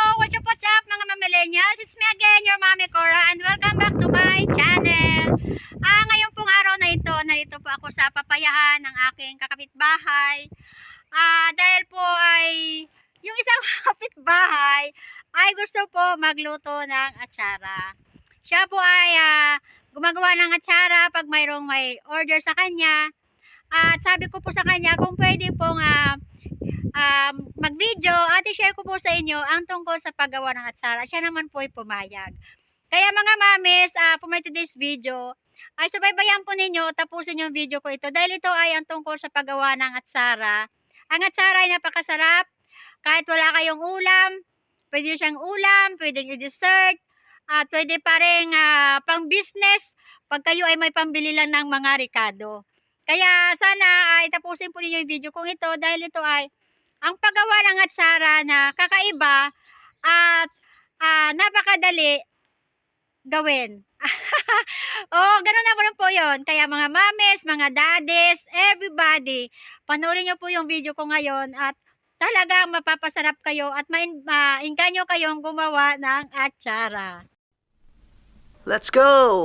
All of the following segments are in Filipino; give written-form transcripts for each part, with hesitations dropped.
What's up mga millennials? It's me again, your Mami Cora, and welcome back to my channel. Ngayon pong araw na ito, narito po ako sa papayahan ng aking kakapitbahay. Dahil po ay yung isang kapitbahay ay gusto po magluto ng atsara. Siya po ay gumagawa ng atsara pag may order sa kanya. At sabi ko po sa kanya kung pwede pong mag-video at i-share ko po sa inyo ang tungkol sa paggawa ng atsara. Siya naman po ay pumayag. Kaya mga mamis, for my today's video, ay subaybayan po ninyo, tapusin yung video ko ito dahil ito ay ang tungkol sa paggawa ng atsara. Ang atsara ay napakasarap, kahit wala kayong ulam, pwede siyang ulam, pwede i-dessert, at pwede pa rin pang business pag kayo ay may pambili lang ng mga ricado. Kaya sana ay tapusin po ninyo yung video kong ito dahil ito ay ang paggawa ng atsara na kakaiba at napakadali gawin. Ganun na po rin po yun. Kaya mga mames, mga daddies, everybody, panoorin nyo po yung video ko ngayon at talagang mapapasarap kayo at mainganyo kayong gumawa ng atsara. Let's go!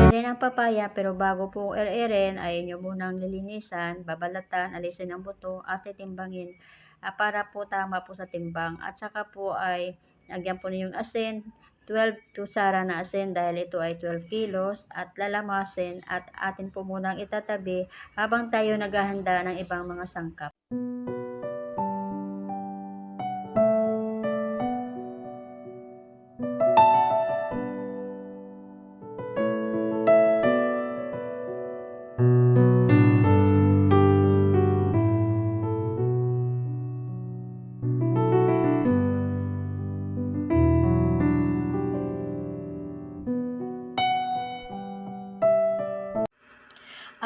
Iririn ang papaya pero bago po iririn ay inyo munang lilinisan, babalatan, alisin ang buto at titimbangin para po tama po sa timbang. At saka po ay lagyan po ninyong asin, 12 kutsara na asin dahil ito ay 12 kilos at lalamasin at atin po munang itatabi habang tayo naghahanda ng ibang mga sangkap.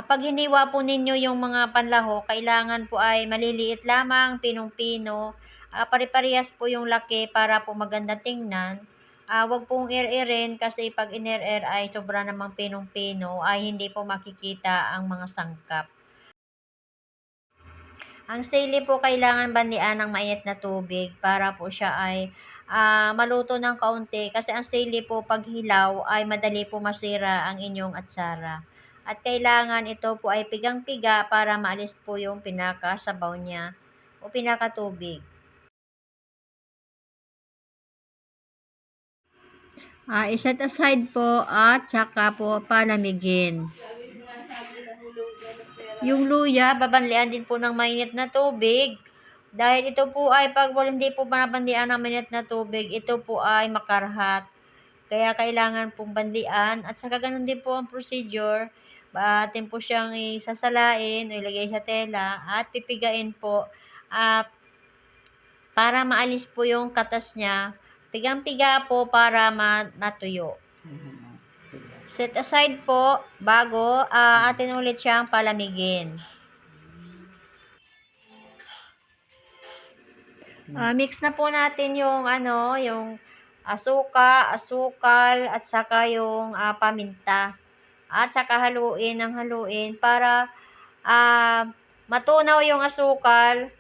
Pag hiniwa po ninyo yung mga panlaho, kailangan po ay maliliit lamang, pinong-pino. Pare-parehas po yung laki para po maganda tingnan. Wag pong ir-irin kasi pag in-ir ay sobra namang pinong-pino ay hindi po makikita ang mga sangkap. Ang sili po kailangan bandian ng mainit na tubig para po siya ay maluto ng kaunti kasi ang sili po pag hilaw ay madali po masira ang inyong atsara. At kailangan ito po ay pigang-piga para maalis po yung pinakasabaw niya o pinakatubig. I-set aside po at saka po palamigin. Yung luya, babanlian din po ng mainit na tubig. Dahil ito po ay pag hindi po banabandian ng mainit na tubig, ito po ay makarhat. Kaya kailangan pong bandian at saka ganun din po ang procedure. Atin po siyang isasalain o ilagay sa tela at pipigain po para maalis po yung katas niya. Pigang-piga po para matuyo. Set aside po bago atin ulit siyang palamigin. Mix na po natin yung yung asukal at saka yung paminta. At saka haluin ng haluin para matunaw yung asukal.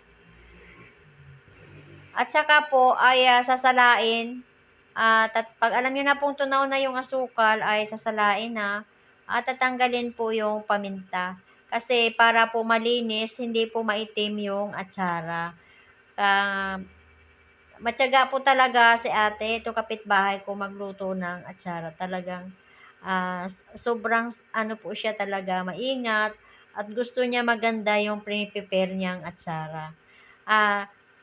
At saka po ay sasalain. At pag alam niyo na pong tunaw na yung asukal ay sasalain na. At tatanggalin po yung paminta. Kasi para po malinis, hindi po maitim yung atsara. Matyaga po talaga si ate, ito kapitbahay ko magluto ng atsara. Talagang sobrang po siya talaga maingat at gusto niya maganda yung prepare niyang atsara.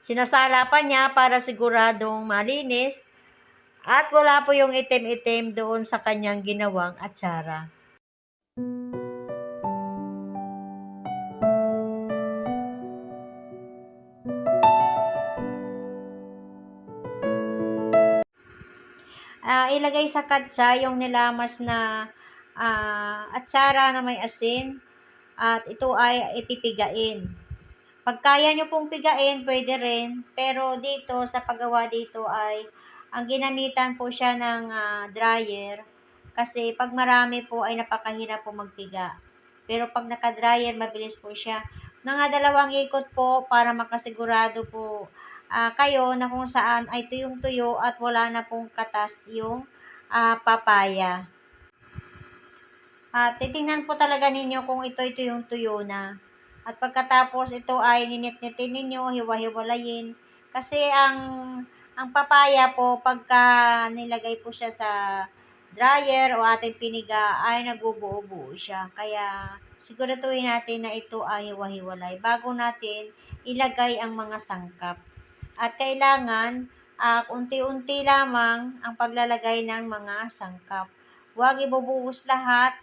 Sinasala pa niya para siguradong malinis at wala po yung itim-itim doon sa kanyang ginawang atsara. Ilagay sa katsa yung nilamas na atsara na may asin at ito ay ipipigain. Pag kaya nyo pong pigain, pwede rin. Pero dito, sa paggawa dito ay ang ginamitan po siya ng dryer kasi pag marami po ay napakahirap po magpiga. Pero pag naka-dryer, mabilis po siya. Mga 2 ikot po para makasigurado po kayo na kung saan ay tuyong-tuyo at wala na pong katas yung papaya. At titingnan po talaga ninyo kung ito'y tuyong-tuyo na. At pagkatapos ito ay ninit-nitin ninyo, hiwa-hiwalayin. Kasi ang papaya po, pagka nilagay po siya sa dryer o ating piniga, ay nagbubuo-buo siya. Kaya siguraduhin natin na ito ay hiwa-hiwalay bago natin ilagay ang mga sangkap. At kailangan unti-unti lamang ang paglalagay ng mga sangkap. Huwag ibubuhos lahat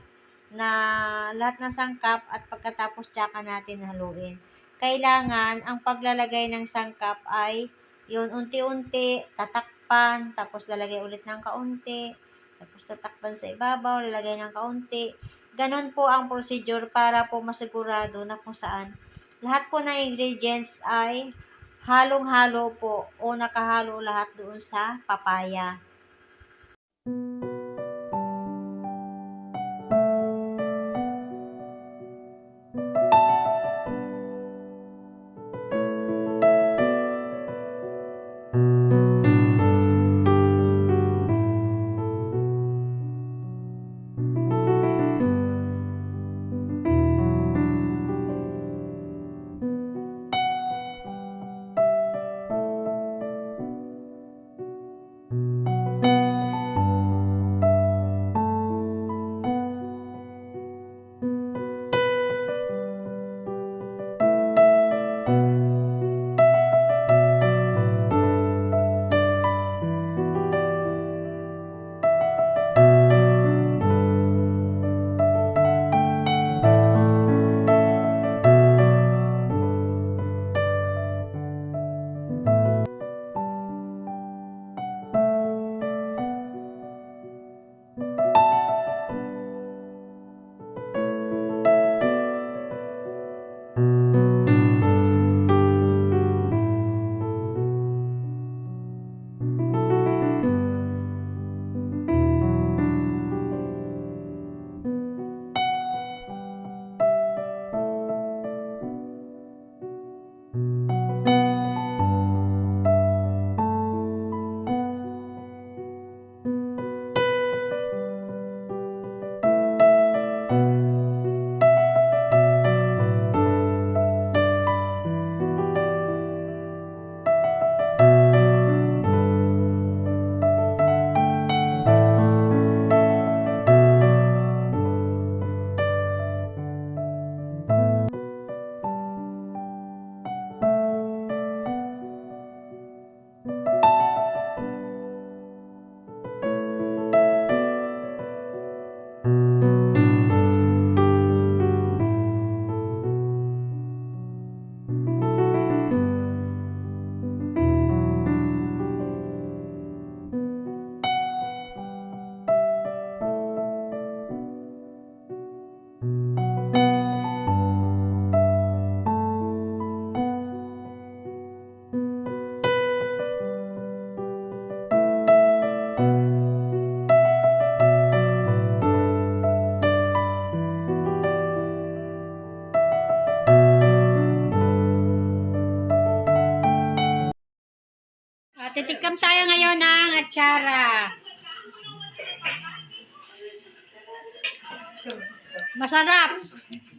ng sangkap at pagkatapos tsaka natin haluin. Kailangan ang paglalagay ng sangkap ay yun unti-unti, tatakpan, tapos lalagay ulit ng kaunti, tapos tatakpan sa ibabaw, lalagay ng kaunti. Ganon po ang procedure para po masigurado na kung saan lahat po ng ingredients ay halong-halo po o nakahalo lahat doon sa papaya. Titikam tayo ngayon ng atsara. Masarap.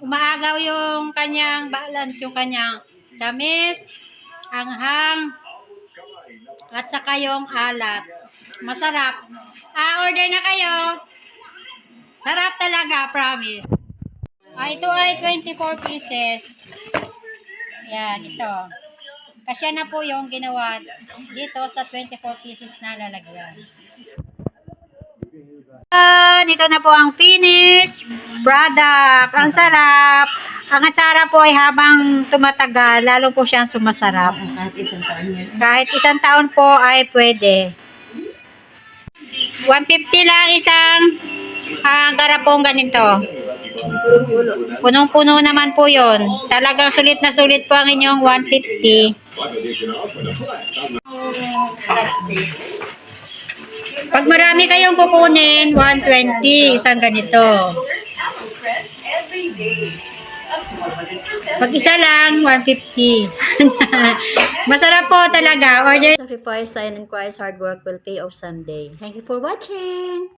Umaagaw yung kanyang balance, yung kanyang tamis, anghang, at saka yung alat. Masarap. Order na kayo. Sarap talaga, promise. Ito ay 24 pieces. Yan, ito. Kasya na po yung ginawa dito sa 24 pieces na lalagyan. Ito na po ang finished product. Ang sarap. Ang atsara po ay habang tumatagal, lalo po siyang sumasarap. Kahit isang taon po ay pwede. 150 lang isang garapong ganito. Punong-puno naman po yon. Talagang sulit na sulit po ang inyong 150. Pag marami kayong kukunin, 120 isang ganito. Pag isa lang, 150. Masarap po talaga. Order. Sacrifice and inquires hard work will pay off someday. Thank you for watching.